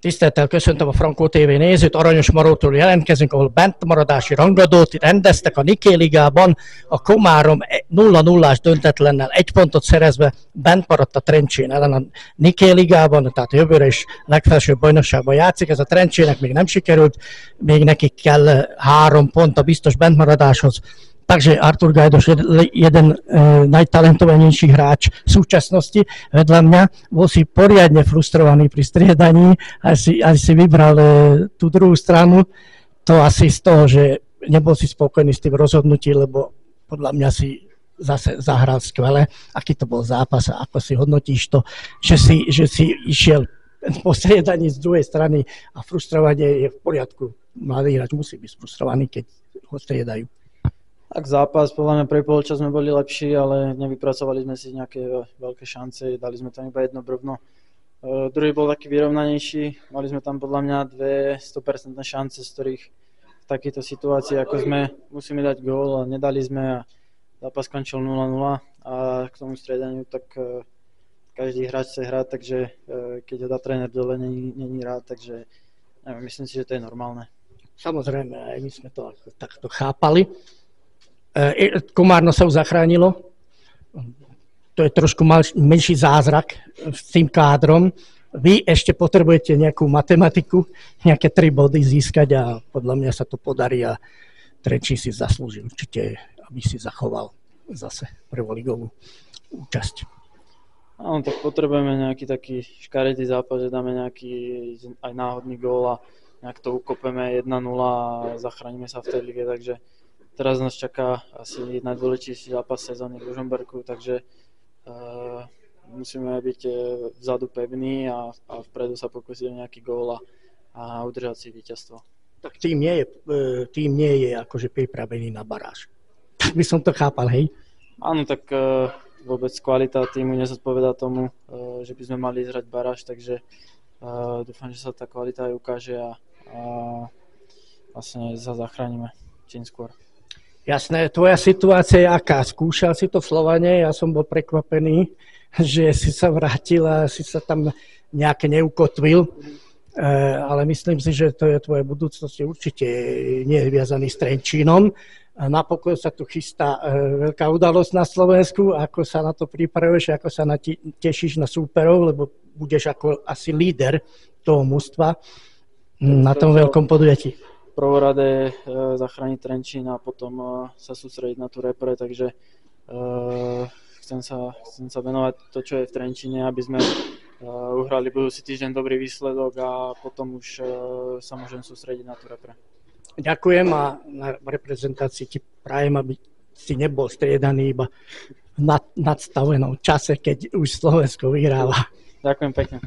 Tisztelettel köszöntöm a Frankó TV nézőt, Aranyos Marótól jelentkezünk, ahol bentmaradási rangadót rendeztek a Niké Ligában. A Komárom 0-0-ás döntetlennel 1 pontot szerezve bent maradt a Trencsén ellen a Niké Ligában, tehát jövőre is legfelsőbb bajnokságban játszik. Ez a Trencsének még nem sikerült, még nekik kell 3 pont a biztos bentmaradáshoz. Takže Artur Gajdoš, jeden najtalentovanejší hráč súčasnosti vedľa mňa, bol si poriadne frustrovaný pri striedaní, aj si vybral tú druhú stranu. To asi z toho, že nebol si spokojný s tým rozhodnutím, lebo podľa mňa si zase zahral skvele. Aký to bol zápas a ako si hodnotíš to, že si išiel po striedaní z druhej strany a frustrovanie je v poriadku. Mladý hráč musí byť frustrovaný, keď ho striedajú. Tak zápas, podľa mňa prvý polčas sme boli lepší, ale nevypracovali sme si nejaké veľké šance, dali sme tam iba jedno brvno. Druhý bol taký vyrovnanejší, mali sme tam podľa mňa 100% šance, z ktorých v takejto situácii, ako sme, musíme dať gól a nedali sme a zápas skončil 0-0 a k tomu striedaniu tak každý hráč chce hrať, takže keď ho dá tréner dole, není rád, takže neviem, myslím si, že to je normálne. Samozrejme, aj my sme to takto chápali. Komárno sa už zachránilo. To je trošku menší zázrak s tým kádrom. Vy ešte potrebujete nejakú matematiku, nejaké 3 body získať a podľa mňa sa to podarí a Trenčín si zaslúži určite, aby si zachoval zase prvoligovú účasť. Áno, tak potrebujeme nejaký taký škaredý zápas, že dáme nejaký aj náhodný gól a nejak to ukopeme 1-0 a zachránime sa v tej lige, takže teraz nás čaká asi najdôležitejší zápas sezóny v Ružomberku, takže musíme byť vzadu pevní a vpredu sa pokúsiť o nejaký gól a udržať si víťazstvo. Tak tým nie je akože pripravený na baráž. Tak by som to chápal, hej? Áno, tak vôbec kvalita týmu nezodpovedá tomu, že by sme mali zhrať baráž, takže dúfam, že sa tá kvalita aj ukáže a vlastne sa zachránime čím skôr. Jasné, tvoja situácia je aká? Skúšal si to v Slovane, ja som bol prekvapený, že si sa vrátil a si sa tam nejaké neukotvil, ale myslím si, že to je tvoje budúcnosti určite nie je viazaný s Trenčínom. A napokon sa tu chystá veľká udalosť na Slovensku, ako sa na to pripravuješ, ako sa tešíš na súperov, lebo budeš ako asi líder toho mužstva na tom veľkom podujatí. Prvorade zachrániť Trenčín a potom sa sústrediť na tú repre, takže chcem sa venovať to, čo je v Trenčíne, aby sme uhrali budúci týždeň dobrý výsledok a potom už sa môžem sústrediť na tú repre. Ďakujem a na reprezentácii ti prajem, aby si nebol striedaný iba v nadstavenom čase, keď už Slovensko vyhráva. Ďakujem pekne.